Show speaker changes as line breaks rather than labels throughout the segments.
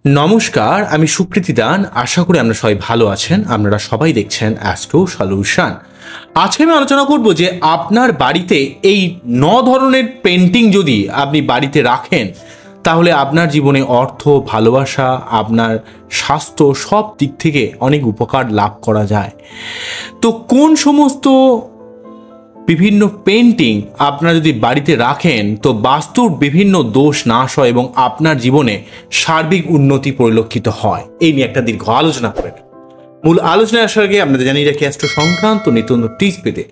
নমস্কার, আমি সুকৃতি দান। আশা করি আপনারা সবাই ভালো আছেন। আপনারা সবাই দেখছেন অ্যাস্ট্রো সলিউশন। আজকে আমি আলোচনা করব যে আপনার বাড়িতে এই 9 ধরনের পেন্টিং যদি আপনি বাড়িতে রাখেন তাহলে আপনার জীবনে অর্থ, ভালোবাসা, আপনার স্বাস্থ্য সব দিক থেকে অনেক উপকার লাভ করা যায়। তো কোন সমস্ত বিভিন্ন পেন্টিং আপনারা যদি বাড়িতে রাখেন তো বাস্তুর বিভিন্ন দোষ নাশ হয় এবং আপনার জীবনে সার্বিক উন্নতি পরিলক্ষিত হয়, এই নিয়ে একটা দীর্ঘ আলোচনা করেন। মূল আলোচনায় আসার আগে আপনাদের জানিয়ে রাখি অ্যাস্ট্রো সংক্রান্ত নিত্য নতুন টিপস পেতে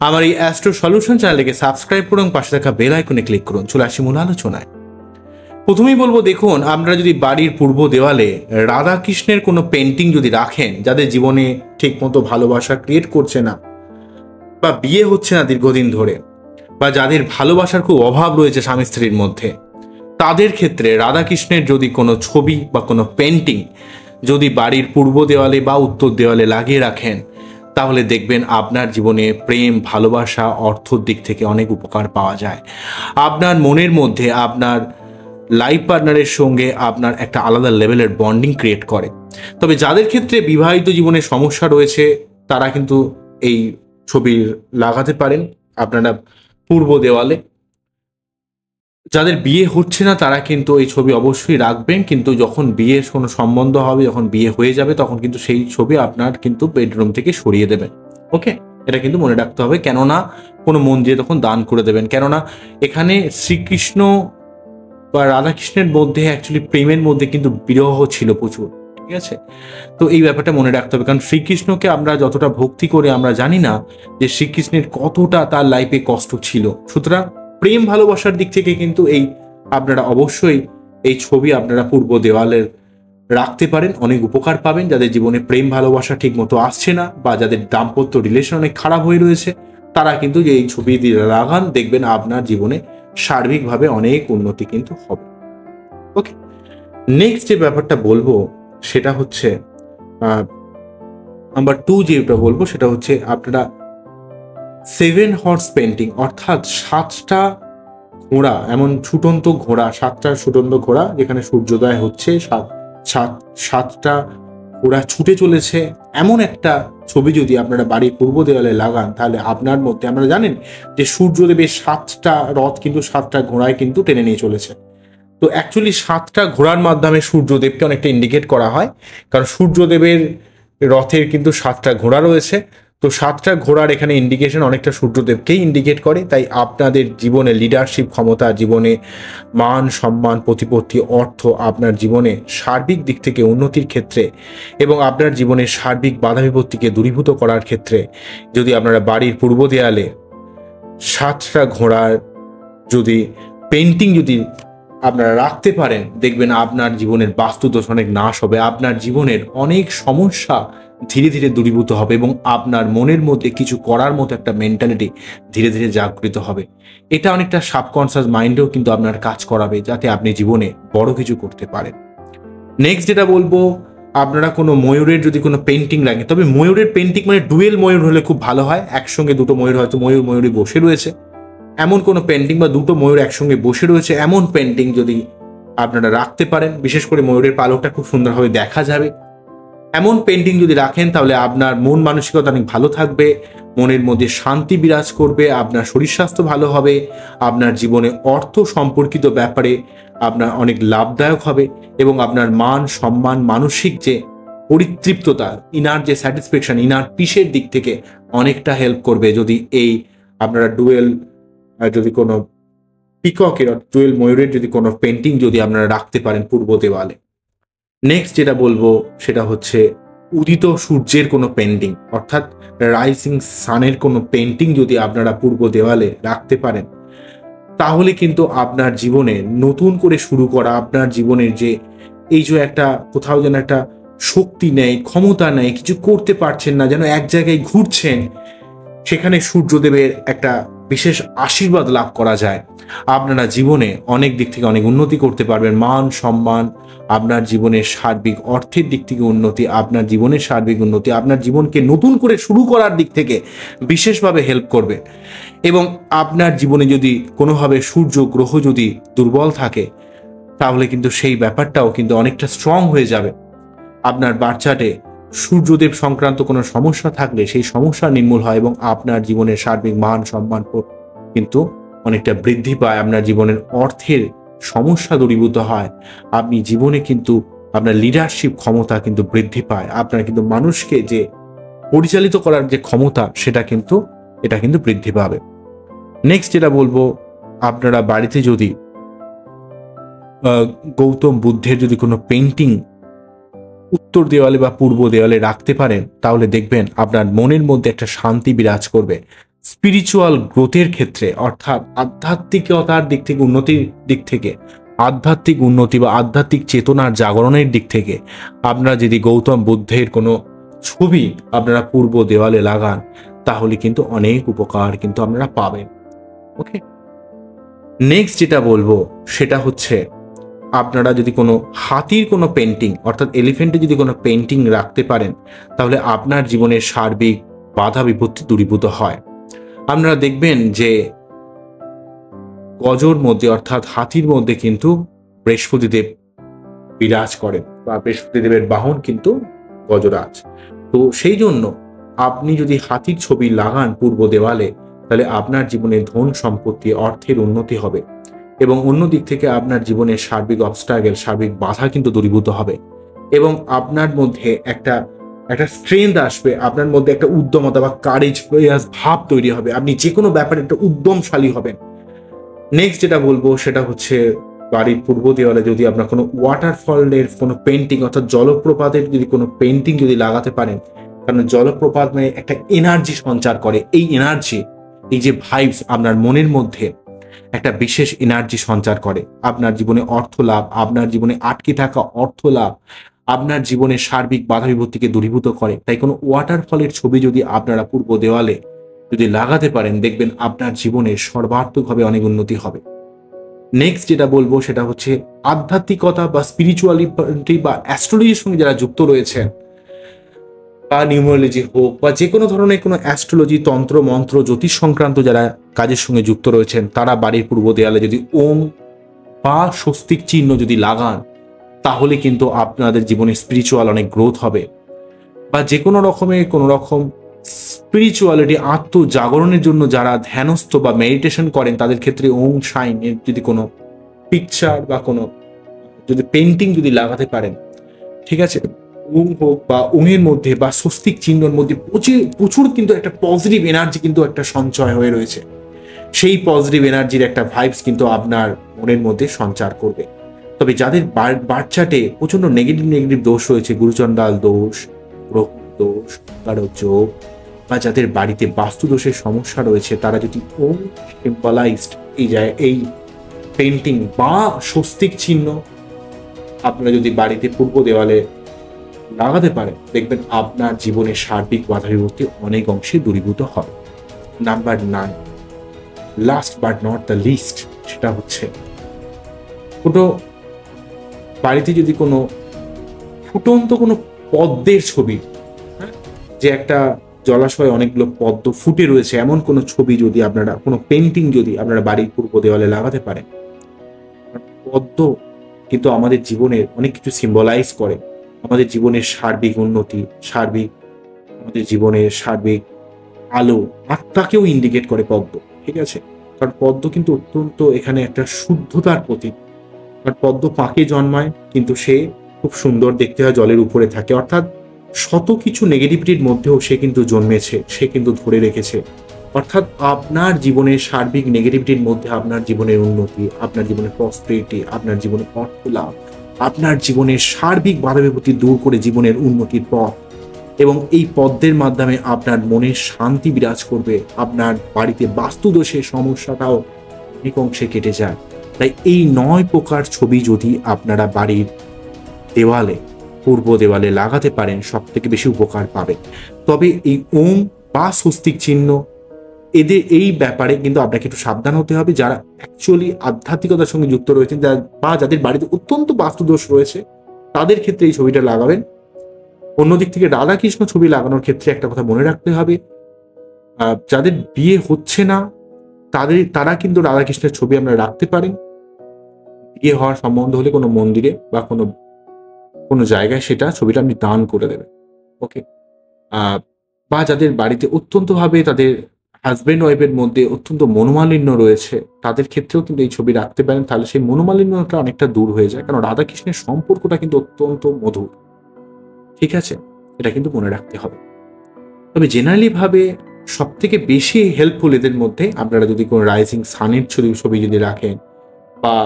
আমার এই অ্যাস্ট্রো সলিউশন চ্যানেলকে সাবস্ক্রাইব করুন, পাশে থাকা বেল আইকনে ক্লিক করুন। চলে আসি মূল আলোচনায়। প্রথমেই বলবো, দেখুন, আপনারা যদি বাড়ির পূর্ব দেওয়ালে রাধাকৃষ্ণের কোনো পেন্টিং যদি রাখেন, যাদের জীবনে ঠিকমতো ভালোবাসা ক্রিয়েট করছে না বা বিয়ে হচ্ছে না দীর্ঘদিন ধরে, বা যাদের ভালোবাসার খুব অভাব রয়েছে স্বামী স্ত্রীর মধ্যে, তাদের ক্ষেত্রে রাধাকৃষ্ণের যদি কোনো ছবি বা কোনো পেন্টিং যদি বাড়ির পূর্ব দেওয়ালে বা উত্তর দেওয়ালে লাগিয়ে রাখেন তাহলে দেখবেন আপনার জীবনে প্রেম, ভালোবাসা, অর্থর দিক থেকে অনেক উপকার পাওয়া যায়। আপনার মনের মধ্যে আপনার লাইফ পার্টনারের সঙ্গে আপনার একটা আলাদা লেভেলের বন্ডিং ক্রিয়েট করে। তবে যাদের ক্ষেত্রে বিবাহিত জীবনে সমস্যা রয়েছে তারা কিন্তু এই ছবি লাগাতে পারেন আপনারা পূর্ব দেওয়ালে। যাদের বিয়ে হচ্ছে না তারা কিন্তু এই ছবি অবশ্যই রাখবেন, কিন্তু যখন বিয়ের কোনো সম্বন্ধ হবে, যখন বিয়ে হয়ে যাবে, তখন কিন্তু সেই ছবি আপনার কিন্তু বেডরুম থেকে সরিয়ে দেবেন। ওকে, এটা কিন্তু মনে রাখতে হবে। কেননা কোনো মন্দিরে তখন দান করে দেবেন, কেননা এখানে শ্রীকৃষ্ণ বা রাধাকৃষ্ণের মধ্যে অ্যাকচুয়ালি প্রেমের মধ্যে কিন্তু বিরহ ছিল প্রচুর, ঠিক আছে? তো এই ব্যাপারটা মনে রাখতে হবে, কারণ শ্রীকৃষ্ণকে আমরা যতটা ভক্তি করে আমরা জানি না যে শ্রীকৃষ্ণের কতটা তার লাইফে কষ্ট ছিল। সুতরাং প্রেম ভালোবাসার দিক থেকে কিন্তু এই আপনারা অবশ্যই এই ছবি আপনারা পূর্ব দেওয়ালের রাখতে পারেন, অনেক উপকার পাবেন। যাদের জীবনে প্রেম ভালোবাসা ঠিক মতো আসছে না বা যাদের দাম্পত্য রিলেশন অনেক খারাপ হয়ে রয়েছে তারা কিন্তু যে এই ছবি দিয়ে লাগান, দেখবেন আপনার জীবনে সার্বিকভাবে অনেক উন্নতি কিন্তু হবে। ওকে, নেক্সট যে ব্যাপারটা বলবো সেটা হচ্ছে নাম্বার 2, যেটা বলবো সেটা হচ্ছে আপনারা 7 হর্স পেন্টিং, অর্থাৎ 7টা ঘোড়া, এমন ছুটন্ত ঘোড়া, 7টা ছুটন্ত ঘোড়া যেখানে সূর্যোদয় হচ্ছে, 7টা ঘোড়া ছুটে চলেছে, এমন একটা ছবি যদি আপনারা বাড়ির পূর্ব দেওয়ালে লাগান তাহলে আপনার মধ্যে, আমরা জানেন যে সূর্যদেবের 7টা রথ কিন্তু 7টা ঘোড়ায় কিন্তু টেনে নিয়ে চলেছে। তো অ্যাকচুয়ালি 7টা ঘোড়ার মাধ্যমে সূর্যদেবকে অনেকটা ইন্ডিকেট করা হয়, কারণ সূর্যদেবের রথের কিন্তু 7টা ঘোড়া রয়েছে। তো 7টা ঘোড়ার এখানে ইন্ডিকেশন অনেকটা সূর্যদেবকেই ইন্ডিকেট করে। তাই আপনাদের জীবনে লিডারশিপ ক্ষমতা, জীবনে মান সম্মান, প্রতিপত্তি, অর্থ, আপনার জীবনে সার্বিক দিক থেকে উন্নতির ক্ষেত্রে এবং আপনার জীবনের সার্বিক বাধা বিপত্তিকে দূরীভূত করার ক্ষেত্রে যদি আপনারা বাড়ির পূর্ব দেয়ালে 7টা ঘোড়ার যদি পেন্টিং যদি আপনারা রাখতে পারেন, দেখবেন আপনার জীবনের বাস্তুদোষ অনেক নাশ হবে, আপনার জীবনের অনেক সমস্যা ধীরে ধীরে দূরীভূত হবে এবং আপনার মনের মধ্যে কিছু করার মতো একটা মেন্টালিটি ধীরে ধীরে জাগৃত হবে। এটা অনেকটা সাবকনসিয়াস মাইন্ডেও কিন্তু আপনার কাজ করাবে যাতে আপনি জীবনে বড় কিছু করতে পারেন। নেক্সট যেটা বলবো, আপনারা কোনো ময়ূরের যদি কোনো পেন্টিং রাখেন, তবে ময়ূরের পেন্টিং মানে ডুয়েল ময়ূর হলে খুব ভালো হয়। একসঙ্গে দুটো ময়ূর, হয়তো ময়ূরে বসে রয়েছে এমন কোনো পেন্টিং, বা দুটো ময়ূর একসঙ্গে বসে রয়েছে এমন পেন্টিং যদি আপনারা রাখতে পারেন, বিশেষ করে ময়ূরের পালকটা খুব সুন্দরভাবে দেখা যাবে, এমন পেন্টিং যদি রাখেন তাহলে আপনার মন মানসিকতা অনেক ভালো থাকবে, মনের মধ্যে শান্তি বিরাজ করবে, আপনার শরীর স্বাস্থ্য ভালো হবে, আপনার জীবনে অর্থ সম্পর্কিত ব্যাপারে আপনার অনেক লাভদায়ক হবে এবং আপনার মান সম্মান, মানসিক যে পরিতৃপ্ততা, ইনার যে স্যাটিসফ্যাকশন, ইনার পিসের দিক থেকে অনেকটা হেল্প করবে যদি এই আপনারা যদি কোনো পিককের, ডুয়েল ময়ূরের যদি কোনো পেন্টিং যদি আপনারা রাখতে পারেন পূর্ব দেওয়ালে। নেক্সট যেটা বলবো সেটা হচ্ছে উদিত সূর্যের কোনো পেন্টিং, অর্থাৎ রাইজিং সানের কোনো পেন্টিং যদি আপনারা পূর্ব দেওয়ালে রাখতে পারেন তাহলে কিন্তু আপনার জীবনে নতুন করে শুরু করা, আপনার জীবনের যে এই যে একটা কোথাও যেন একটা শক্তি নেই, ক্ষমতা নেই, কিছু করতে পারছেন না, যেন এক জায়গায় ঘুরছেন, সেখানে সূর্যদেবের একটা বিশেষ আশীর্বাদ লাভ করা যায়। আপনারা জীবনে অনেক দিক থেকে অনেক উন্নতি করতে পারবেন, মান সম্মান, আপনার জীবনের সার্বিক অর্থের দিক থেকে উন্নতি, আপনার জীবনের সার্বিক উন্নতি, আপনার জীবনকে নতুন করে শুরু করার দিক থেকে বিশেষভাবে হেল্প করবে। এবং আপনার জীবনে যদি কোনোভাবে সূর্য গ্রহ যদি দুর্বল থাকে তাহলে কিন্তু সেই ব্যাপারটাও কিন্তু অনেকটা স্ট্রং হয়ে যাবে। আপনার বাচ্চাটে সূর্যদেব সংক্রান্ত কোনো সমস্যা থাকলে সেই সমস্যা নির্মূল হয় এবং আপনার জীবনের সার্বিক মান সম্মান কিন্তু অনেকটা বৃদ্ধি পায়। আপনার জীবনের অর্থের সমস্যা দূরীভূত হয়। আপনি জীবনে কিন্তু আপনার লিডারশিপ ক্ষমতা কিন্তু বৃদ্ধি পায়। আপনার কিন্তু মানুষকে যে পরিচালিত করার যে ক্ষমতা এটা কিন্তু বৃদ্ধি পাবে। নেক্সট যেটা বলবো, আপনারা বাড়িতে যদি গৌতম বুদ্ধের যদি কোনো পেন্টিং উত্তর দেওয়ালে বা পূর্ব দেওয়ালে রাখতে পারেন, তাহলে দেখবেন আপনার মনের মধ্যে একটা শান্তি বিরাজ করবে। স্পিরিচুয়াল গ্রোথের ক্ষেত্রে, অর্থাৎ আধ্যাত্মিকতার দিক থেকে, উন্নতির দিক থেকে, আধ্যাত্মিক উন্নতি বা আধ্যাত্মিক চেতনার জাগরণের দিক থেকে আপনারা যদি গৌতম বুদ্ধের কোনো ছবি আপনারা পূর্ব দেওয়ালে লাগান, তাহলে কিন্তু অনেক উপকার কিন্তু আপনারা পাবেন। ওকে, নেক্সট যেটা বলবো সেটা হচ্ছে, আপনারা যদি কোনো হাতির কোনো পেন্টিং, অর্থাৎ এলিফেন্টে যদি কোনো পেন্টিং রাখতে পারেন, তাহলে আপনার জীবনের সার্বিক বাধা বিপত্তি দূরীভূত হয়। আপনারা দেখবেন যে গজর মধ্যে, অর্থাৎ হাতির মধ্যে কিন্তু বৃহস্পতিদেব বিরাজ করেন, বা বৃহস্পতিদেবের বাহন কিন্তু গজরাজ। তো সেই জন্য আপনি যদি হাতির ছবি লাগান পূর্ব দেওয়ালে, তাহলে আপনার জীবনে ধন সম্পত্তি, অর্থের উন্নতি হবে এবং অন্য দিক থেকে আপনার জীবনের সার্বিক অবস্ট্রাগল, সার্বিক বাধা কিন্তু দূরীভূত হবে এবং আপনার মধ্যে একটা স্ট্রেংথ আসবে, আপনার মধ্যে একটা উদ্যমতা বা কারেজ ভাব তৈরি হবে। আপনি যে কোনো ব্যাপারে একটা উদ্যমশালী হবেন। নেক্সট যেটা বলবো সেটা হচ্ছে, বাড়ির পূর্ব দেওয়ালে যদি আপনার কোনো ওয়াটারফলের কোনো পেন্টিং, অর্থাৎ জলপ্রপাতের যদি কোনো পেন্টিং যদি লাগাতে পারেন, কারণ জলপ্রপাত মানে একটা এনার্জি সঞ্চার করে। এই এনার্জি, এই যে ভাইবস, আপনার মনের মধ্যে একটা বিশেষ এনার্জি সঞ্চার করে। আপনার জীবনে অর্থ লাভ, আপনার জীবনে আটকে থাকা অর্থ লাভ, আপনার জীবনের সার্বিক বাধা বিপত্তিকে দূরীভূত করে। তাই কোনো ওয়াটারফলের ছবি যদি আপনারা পূর্ব দেওয়ালে যদি লাগাতে পারেন, দেখবেন আপনার জীবনে সর্বাত্মকভাবে অনেক উন্নতি হবে। নেক্সট যেটা বলবো সেটা হচ্ছে, আধ্যাত্মিকতা বা স্পিরিচুয়ালিটি বা অ্যাস্ট্রোলজির সঙ্গে যারা যুক্ত রয়েছেন, বা নিউমারোলজি হোক বা যে কোনো ধরনের কোনো অ্যাস্ট্রোলজি, তন্ত্র মন্ত্র, জ্যোতিষ সংক্রান্ত যারা কাজের সঙ্গে যুক্ত রয়েছেন, তারা বাড়ির পূর্ব দেয়ালে যদি ওম বা স্বস্তিক চিহ্ন যদি লাগান, তাহলে কিন্তু আপনাদের জীবনে স্পিরিচুয়াল অনেক গ্রোথ হবে। বা যে কোনো রকমের কোনো রকম স্পিরিচুয়ালিটি, আত্মজাগরণের জন্য যারা ধ্যানস্থ বা মেডিটেশন করেন, তাদের ক্ষেত্রে ওম শাইনের যদি কোনো পিকচার বা কোনো যদি পেন্টিং যদি লাগাতে পারেন, ঠিক আছে, ওম হোক বা ওমের মধ্যে বা স্বস্তিক চিহ্নের মধ্যে প্রচুর কিন্তু একটা পজিটিভ এনার্জি কিন্তু একটা সঞ্চয় হয়ে রয়েছে। সেই পজিটিভ এনার্জির একটা ভাইবস কিন্তু আপনার মনের মধ্যে সঞ্চার করবে। তবে যাদের বাচ্চাটে প্রচন্ড নেগেটিভ দোষ রয়েছে, গুরুচণ্ডাল দোষ, গ্রহ দোষ, কারো যোগ, বা যাদের বাড়িতে বাস্তু দোষের সমস্যা রয়েছে, তারা যদি ওম সিম্বলাইজড এই পেন্টিং বা স্বস্তিক চিহ্ন আপনারা যদি বাড়িতে পূর্ব দেওয়ালে লাগাতে পারেন, দেখবেন আপনার জীবনের সার্বিক বাধা বিপত্তি অনেক অংশে দূরীভূত হবে। Number 9, last but not the least, সেটা হচ্ছে, কোনো বাড়িতে যদি কোনো ফুটন্ত কোনো পদ্মের ছবি, যে একটা জলাশয়ে অনেকগুলো পদ্ম ফুটে রয়েছে, এমন কোনো ছবি যদি আপনারা, কোনো পেন্টিং যদি আপনারা বাড়ির পূর্ব দেওয়ালে লাগাতে পারেন, পদ্ম কিন্তু আমাদের জীবনের অনেক কিছু সিম্বলাইজ করে। আমাদের জীবনের সার্বিক উন্নতি, আমাদের জীবনের সার্বিক আলো, আত্মাকেও ইন্ডিকেট করে পদ্ম, ঠিক আছে। কারণ পদ্ম কিন্তু অত্যন্ত এখানে একটা শুদ্ধতার প্রতীক। কারণ পদ্ম পাকে জন্মায়, কিন্তু সে খুব সুন্দর দেখতে হয়, জলের উপরে থাকে, অর্থাৎ শত কিছু নেগেটিভিটির মধ্যেও সে কিন্তু জন্মেছে, সে কিন্তু ধরে রেখেছে। অর্থাৎ আপনার জীবনের সার্বিক নেগেটিভিটির মধ্যে আপনার জীবনের উন্নতি, আপনার জীবনের প্রসপেরিটি, আপনার জীবনের অর্থ লাভ, আপনার জীবনের সার্বিক বাধা বিপত্তি দূর করে জীবনের উন্নতির পথ, এবং এই পদ্মের মাধ্যমে আপনার মনের শান্তি বিরাজ করবে। আপনার বাড়িতে বাস্তুদোষের সমস্যাটাও অনেক অংশে কেটে যায়। তাই এই 9 প্রকার ছবি যদি আপনারা বাড়ির দেওয়ালে, পূর্ব দেওয়ালে লাগাতে পারেন, সব থেকে বেশি উপকার পাবেন। তবে এই ওম বা স্বস্তিক চিহ্ন, এই ব্যাপারে কিন্তু আপনাকে একটু সাবধান হতে হবে। যারা অ্যাকচুয়ালি আধ্যাত্মিকতার সঙ্গে যুক্ত রয়েছেন, বা যাদের বাড়িতে অত্যন্ত বাস্তুদোষ রয়েছে, তাদের ক্ষেত্রে এই ছবিটা লাগাবেন। অন্যদিক থেকে রাধাকৃষ্ণ ছবি লাগানোর ক্ষেত্রে একটা কথা মনে রাখতে হবে, যাদের বিয়ে হচ্ছে না তারা কিন্তু রাধাকৃষ্ণের ছবি আমরা রাখতে পারেন। বিয়ে হওয়ার সম্বন্ধ হলে কোনো মন্দিরে বা কোনো জায়গায় সেটা ছবিটা আপনি দান করে দেবেন। ওকে, বা যাদের বাড়িতে অত্যন্তভাবে তাদের হাজব্যান্ড ওয়াইফের মধ্যে অত্যন্ত মনোমালিন্য রয়েছে, তাদের ক্ষেত্রেও কিন্তু এই ছবি রাখতে পারেন, তাহলে সেই মনোমালিন্যটা অনেকটা দূর হয়ে যায়। কারণ রাধাকৃষ্ণের সম্পর্কটা কিন্তু অত্যন্ত মধুর, ঠিক আছে, এটা কিন্তু মনে রাখতে হবে। তবে জেনারেলি ভাবে সব থেকে বেশি হেল্পফুল এদের মধ্যে আপনারা যদি কোনো রাইজিং সানের ছবি যদি রাখেন, বা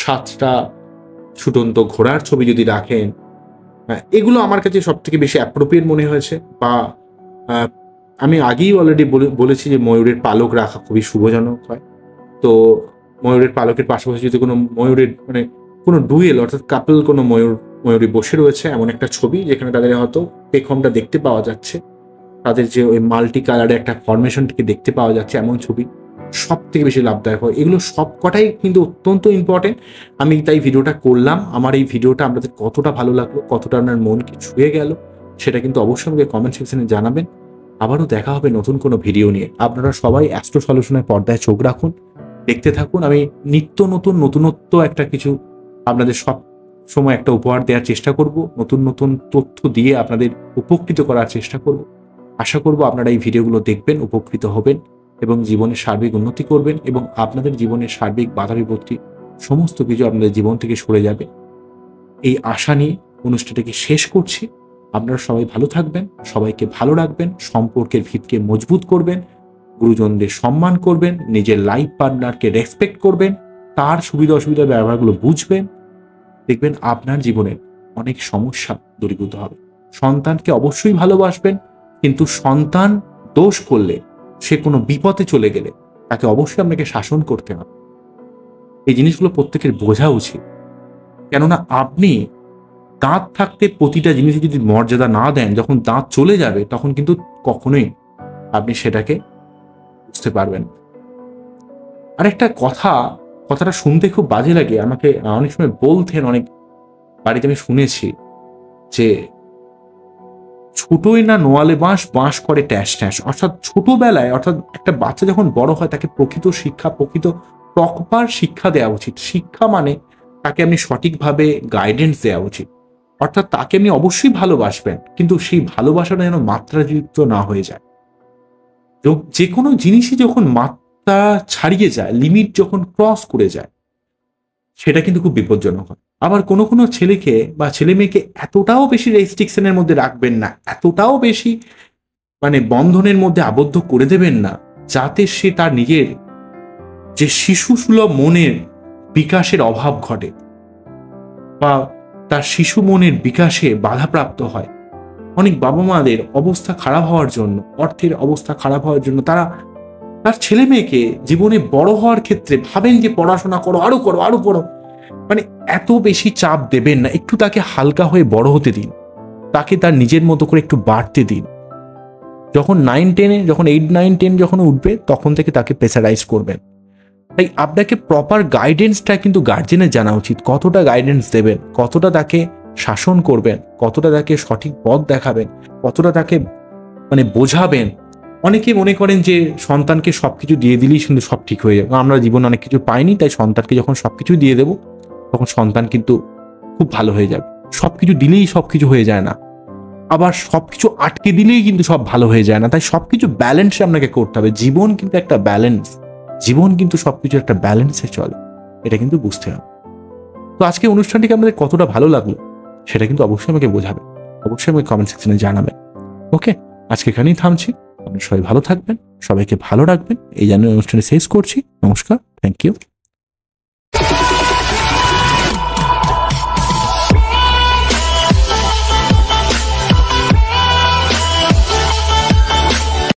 7টা ছুটন্ত ঘোড়ার ছবি যদি রাখেন, এগুলো আমার কাছে সব থেকে বেশি অ্যাপ্রোপ্রিয়েট মনে হয়েছে। বা আমি আগেই অলরেডি বলেছি যে ময়ূরের পালক রাখা খুবই শুভজনক হয়। তো ময়ূরের পালকের পাশাপাশি যদি কোনো ময়ূরের মানে কোনো ডুয়েল অর্থাৎ কাপল কোনো ময়ূরী বসে রয়েছে এমন একটা ছবি যেখানে তাদের হয়তো পেখমটা দেখতে পাওয়া যাচ্ছে, তাদের যে ওই মাল্টি কালারের একটা ফরমেশনটিকে দেখতে পাওয়া যাচ্ছে, এমন ছবি সব থেকে বেশি লাভদায়ক হয়। এগুলো সব কটাই কিন্তু অত্যন্ত ইম্পর্টেন্ট। আমি তাই ভিডিওটা করলাম। আমার এই ভিডিওটা আপনাদের কতটা ভালো লাগলো, কতটা আপনার মনকে ছুঁয়ে গেল, সেটা কিন্তু অবশ্যই আমাকে কমেন্ট সেকশনে জানাবেন। আবারও দেখা হবে নতুন কোনো ভিডিও নিয়ে। আপনারা সবাই অ্যাস্ট্রো সলিউশনের পর্দায় চোখ রাখুন, দেখতে থাকুন। আমি নিত্য নতুনত্ব একটা কিছু আপনাদের সব সময় একটা উপহার দেওয়ার চেষ্টা করব, নতুন নতুন তথ্য দিয়ে আপনাদের উপকৃত করার চেষ্টা করব। আশা করব আপনারা এই ভিডিওগুলো দেখবেন, উপকৃত হবেন এবং জীবনের সার্বিক উন্নতি করবেন, এবং আপনাদের জীবনের সার্বিক বাধা বিপত্তি সমস্ত কিছু আপনাদের জীবন থেকে সরে যাবে। এই আশা নিয়ে অনুষ্ঠানটাকে শেষ করছি। আপনারা সবাই ভালো থাকবেন, সবাইকে ভালো রাখবেন, সম্পর্কের ভিতকে মজবুত করবেন, গুরুজনদের সম্মান করবেন, নিজের লাইফ পার্টনারকে রেসপেক্ট করবেন, তার সুবিধা অসুবিধার ব্যবহারগুলো বুঝবেন। দেখবেন আপনার জীবনের অনেক সমস্যা দূরীভূত হবে। সন্তানকে অবশ্যই ভালোবাসবেন, কিন্তু সন্তান দোষ করলে, সে কোনো বিপদে চলে গেলে তাকে অবশ্যই আপনাকে শাসন করতে হবে। এই জিনিসগুলো প্রত্যেকের বোঝা উচিত। কেননা আপনি দাঁত থাকতে প্রতিটা জিনিসে যদি মর্যাদা না দেন, যখন দাঁত চলে যাবে তখন কিন্তু কখনোই আপনি সেটাকে বুঝতে পারবেন। আরেকটা কথাটা শুনতে খুব বাজে লাগে, আমাকে অনেক সময় বলতেন, অনেক বাড়িতে আমি শুনেছি যে ছোটই না নোয়ালে বাঁশ, বাঁশ করে ট্যাস ট্যাস। অর্থাৎ ছোটবেলায়, অর্থাৎ একটা বাচ্চা যখন বড় হয় তাকে প্রকৃত প্রপার শিক্ষা দেওয়া উচিত। শিক্ষা মানে তাকে আপনি সঠিকভাবে গাইডেন্স দেওয়া উচিত। অর্থাৎ তাকে আপনি অবশ্যই ভালোবাসবেন, কিন্তু সেই ভালোবাসাটা যেন মাত্রাতিরিক্ত না হয়ে যায়। যে কোনো জিনিসই যখন মাত্রা ছাড়িয়ে যায়, লিমিট যখন ক্রস করে যায়, সেটা কিন্তু খুব বিপজ্জনক হয়। আবার কোনো ছেলেকে বা ছেলে মেয়েকে এতটাও বেশি রেস্ট্রিকশনের মধ্যে রাখবেন না, এতটাও বেশি মানে বন্ধনের মধ্যে আবদ্ধ করে দেবেন না, যাতে সে তার নিজের যে শিশুসুলভ মনের বিকাশের অভাব ঘটে বা তার শিশু মনের বিকাশে বাধাপ্রাপ্ত হয়। অনেক বাবা মাদের অবস্থা খারাপ হওয়ার জন্য, অর্থের অবস্থা খারাপ হওয়ার জন্য তারা তার ছেলে মেয়েকে জীবনে বড় হওয়ার ক্ষেত্রে ভাবেন যে পড়াশোনা করো, আরো করো, মানে এত বেশি চাপ দেবেন না। একটু তাকে হালকা হয়ে বড় হতে দিন, তাকে তার নিজের মতো করে একটু বাড়তে দিন। যখন 9-10 যখন 8-9-10 যখন উঠবে, তখন থেকে তাকে প্রেসারাইজ করবেন। তাই আপনাকে প্রপার গাইডেন্সটা কিন্তু গার্জেনের জানা উচিত। কতটা গাইডেন্স দেবেন, কতটা তাকে শাসন করবেন, কতটা তাকে সঠিক পথ দেখাবেন, কতটা তাকে মানে বোঝাবেন। অনেকে মনে করেন যে সন্তানকে সবকিছু দিয়ে দিলেই কিন্তু সব ঠিক হয়ে যাবে। আমরা জীবনে অনেক কিছু পাইনি, তাই সন্তানকে যখন সবকিছু দিয়ে দেবো তখন সন্তান কিন্তু খুব ভালো হয়ে যাবে। সবকিছু দিলেই সবকিছু হয়ে যায় না, আবার সবকিছু আটকে দিলেই কিন্তু সব ভালো হয়ে যায় না। তাই সবকিছু ব্যালেন্সে আপনাকে করতে হবে। জীবন কিন্তু একটা ব্যালেন্স, জীবন কিন্তু সবকিছু একটা ব্যালেন্সে চলে, এটা কিন্তু বুঝতে হবে। তো আজকে অনুষ্ঠানটিকে আপনাদের কতটা ভালো লাগলো সেটা কিন্তু অবশ্যই আমাকে বোঝাবেন, অবশ্যই আমাকে কমেন্ট সেকশনে জানাবেন। ওকে, আজকে এখানেই থামছি। আপনি সবাই ভালো থাকবেন, সবাইকে ভালো রাখবেন, এই জন্য অনুষ্ঠানে শেষ করছি। নমস্কার, থ্যাংক ইউ।